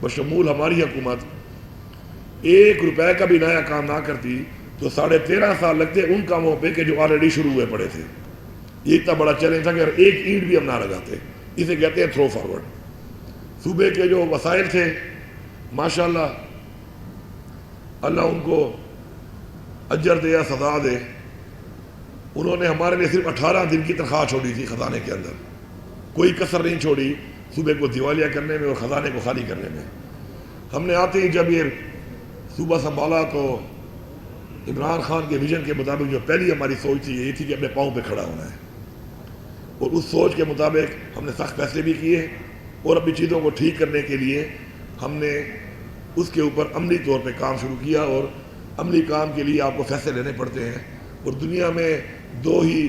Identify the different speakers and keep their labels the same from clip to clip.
Speaker 1: بشمول ہماری حکومت 1 روپے کا بھی نیا کام نہ کرتی تو 13.5 سال لگتے ان کاموں پہ کہ جو آلریڈی شروع ہوئے پڑے تھے. یہ اتنا بڑا چیلنج تھا کہ اگر ایک اینٹ بھی ہم نہ لگاتے. اسے کہتے ہیں تھرو فارورڈ. صوبے کے جو وسائل تھے ماشاءاللہ اللہ ان کو اجر دے یا سزا دے, انہوں نے ہمارے لیے صرف 18 دن کی تنخواہ چھوڑی تھی خزانے کے اندر. کوئی کسر نہیں چھوڑی صوبے کو دیوالیہ کرنے میں اور خزانے کو خالی کرنے میں. ہم نے آتے ہی جب یہ صوبہ سنبھالا تو عمران خان کے ویژن کے مطابق جو پہلی ہماری سوچ تھی یہ تھی کہ اپنے پاؤں پہ کھڑا ہونا ہے, اور اس سوچ کے مطابق ہم نے سخت فیصلے بھی کیے, اور اپنی چیزوں کو ٹھیک کرنے کے لیے ہم نے اس کے اوپر عملی طور پہ کام شروع کیا. اور عملی کام کے لیے آپ کو فیصلے لینے پڑتے ہیں, اور دنیا میں 2 ہی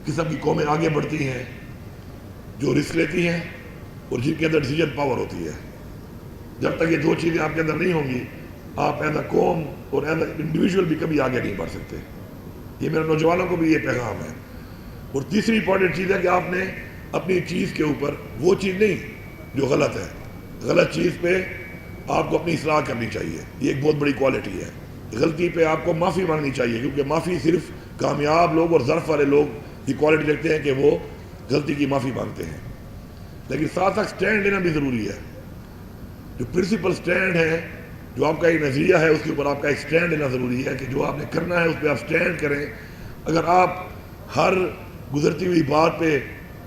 Speaker 1: قسم کی قومیں آگے بڑھتی ہیں, جو رسک لیتی ہیں اور جن کے اندر ڈیسیجن پاور ہوتی ہے. جب تک یہ 2 چیزیں آپ کے اندر نہیں ہوں گی آپ ایز اے قوم اور ایز اے انڈیویجول بھی کبھی آگے نہیں بڑھ سکتے. یہ میرے نوجوانوں کو بھی یہ پیغام ہے. اور تیسری امپورٹنٹ چیز ہے کہ آپ نے اپنی چیز کے اوپر وہ چیز نہیں جو غلط ہے, غلط چیز پہ آپ کو اپنی اصلاح کرنی چاہیے. یہ ایک بہت بڑی کوالٹی ہے. غلطی پہ آپ کو معافی مانگنی چاہیے, کیونکہ معافی صرف کامیاب لوگ اور ظرف والے لوگ یہ کوالٹی رکھتے ہیں کہ وہ غلطی کی معافی مانگتے ہیں. لیکن ساتھ ساتھ سٹینڈ لینا بھی ضروری ہے. جو پرنسپل سٹینڈ ہے, جو آپ کا ایک نظریہ ہے, اس کے اوپر آپ کا ایک سٹینڈ لینا ضروری ہے کہ جو آپ نے کرنا ہے اس پہ آپ سٹینڈ کریں. اگر آپ ہر گزرتی ہوئی بات پہ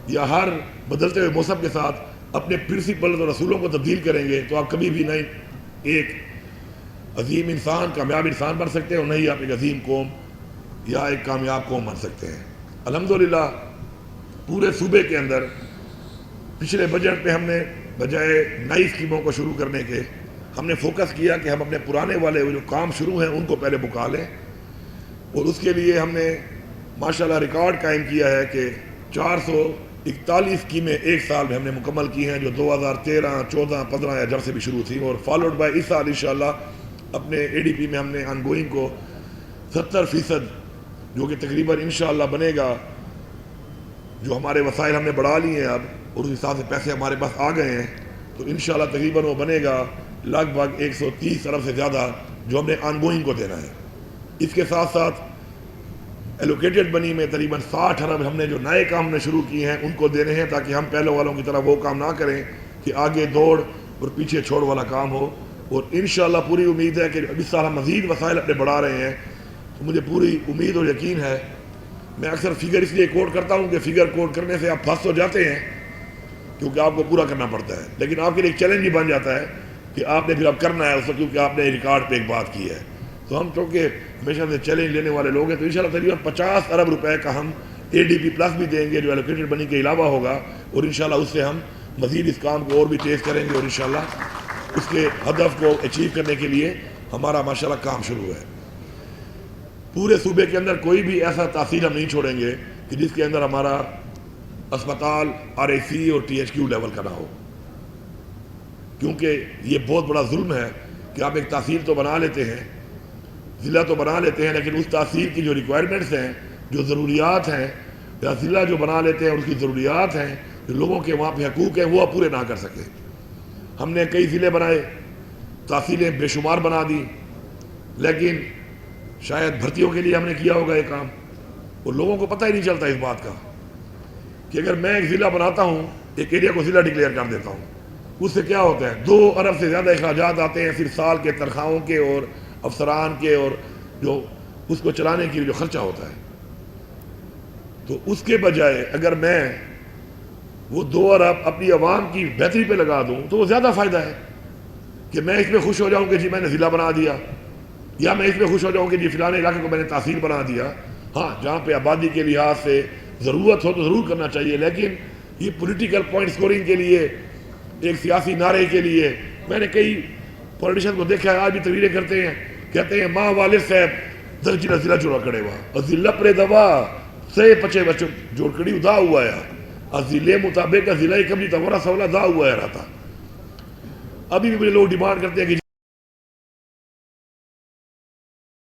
Speaker 1: یا ہر بدلتے ہوئے موسم کے ساتھ اپنے پرنسپل اور رسولوں کو تبدیل کریں گے تو آپ کبھی بھی نہیں ایک عظیم انسان, کامیاب انسان بن سکتے ہیں, اور نہیں آپ ایک عظیم قوم یا ایک کامیاب قوم بن سکتے ہیں. الحمدللہ پورے صوبے کے اندر پچھلے بجٹ پہ ہم نے بجائے نئی اسکیموں کو شروع کرنے کے ہم نے فوکس کیا کہ ہم اپنے پرانے والے جو کام شروع ہیں ان کو پہلے بکا لیں. اور اس کے لیے ہم نے ماشاءاللہ ریکارڈ قائم کیا ہے کہ 441 اسکیمیں ایک سال میں ہم نے مکمل کی ہیں, جو 2013, 14, 15 یا جب سے بھی شروع تھی. اور فالوڈ بائی اس سال انشاءاللہ اپنے اے ڈی پی میں ہم نے آن گوئنگ کو 70% جو کہ تقریباً انشاءاللہ بنے گا, جو ہمارے وسائل ہم نے بڑھا لی ہیں اب اور اس حساب سے پیسے ہمارے پاس آ گئے ہیں, تو انشاءاللہ تقریباً وہ بنے گا لگ بھگ 130 ارب سے زیادہ جو ہم نے آن گوئنگ کو دینا ہے. اس کے ساتھ ساتھ ایلوکیٹڈ منی میں تقریباً 60 ارب ہم نے جو نئے کام نے شروع کیے ہیں ان کو دینے ہیں, تاکہ ہم پہلے والوں کی طرح وہ کام نہ کریں کہ آگے دوڑ اور پیچھے چھوڑ والا کام ہو. اور انشاءاللہ پوری امید ہے کہ اس سال ہم مزید وسائل اپنے بڑھا رہے ہیں, تو مجھے پوری امید اور یقین ہے. میں اکثر فگر اس لیے کوٹ کرتا ہوں کہ فگر کوٹ کرنے سے آپ پھنس تو جاتے ہیں کیونکہ آپ کو پورا کرنا پڑتا ہے, لیکن آپ کے لیے ایک چیلنج بھی بن جاتا ہے کہ آپ نے پھر اب کرنا ہے اس کو, کیونکہ آپ نے ریکارڈ پہ ایک بات کی ہے. تو ہم چونکہ ہمیشہ سے چیلنج لینے والے لوگ ہیں, تو انشاءاللہ تقریباً 50 ارب روپے کا ہم اے ڈی پی پلس بھی دیں گے جو ایلوکیٹڈ منی کے علاوہ ہوگا, اور انشاءاللہ اس سے ہم مزید اس کام کو اور بھی تیز کریں گے, اور انشاءاللہ اس کے ہدف کو اچیو کرنے کے لیے ہمارا ماشاءاللہ کام شروع ہے. پورے صوبے کے اندر کوئی بھی ایسا تحصیل ہم نہیں چھوڑیں گے کہ جس کے اندر ہمارا اسپتال RAC اور THQ لیول کا نہ ہو, کیونکہ یہ بہت بڑا ظلم ہے کہ آپ ایک تحصیل تو بنا لیتے ہیں, ضلع تو بنا لیتے ہیں, لیکن اس تحصیل کی جو ریکوائرمنٹس ہیں, جو ضروریات ہیں, یا ضلع جو بنا لیتے ہیں اور اس کی ضروریات ہیں, جو لوگوں کے وہاں پہ حقوق ہیں وہ پورے نہ کر سکے. ہم نے کئی ضلع بنائے, تحصیلیں بے شمار بنا دی, لیکن شاید بھرتیوں کے لیے ہم نے کیا ہوگا یہ کام, اور لوگوں کو پتہ ہی نہیں چلتا اس بات کا کہ اگر میں ایک ضلع بناتا ہوں, ایک ایریا کو ضلع ڈکلیئر کر دیتا ہوں, اس سے کیا ہوتا ہے 2 ارب سے زیادہ اخراجات آتے ہیں صرف سال کے تنخواہوں کے اور افسران کے اور جو اس کو چلانے کے لیے جو خرچہ ہوتا ہے. تو اس کے بجائے اگر میں وہ 2 ارب اپنی عوام کی بہتری پہ لگا دوں تو وہ زیادہ فائدہ ہے کہ میں اس میں خوش ہو جاؤں کہ جی میں نے ضلع بنا دیا, یا میں اس میں خوش ہو جاؤں کہ جی فلاں علاقے کو میں نے تحصیل بنا دیا. ہاں جہاں پہ آبادی کے لحاظ سے ضرورت ہو تو ضرور کرنا چاہیے, لیکن یہ پولیٹیکل پوائنٹ سکورنگ کے لیے, ایک سیاسی نعرے کے لیے, میں نے کئی پولیٹیشن کو دیکھا ہے آج بھی تقریریں کرتے ہیں, کہتے ہیں ماں والد صاحب درجہ ضلع جوڑا کڑے وا اور ضلع پر دوا سے پچے بچوں جوڑ کڑی دا ہوا ہے, اور ضلع مطابق ضلع کبھی تورا سولا دا ہوا ہے رہتا. ابھی بھی لوگ ڈیمانڈ کرتے ہیں کہ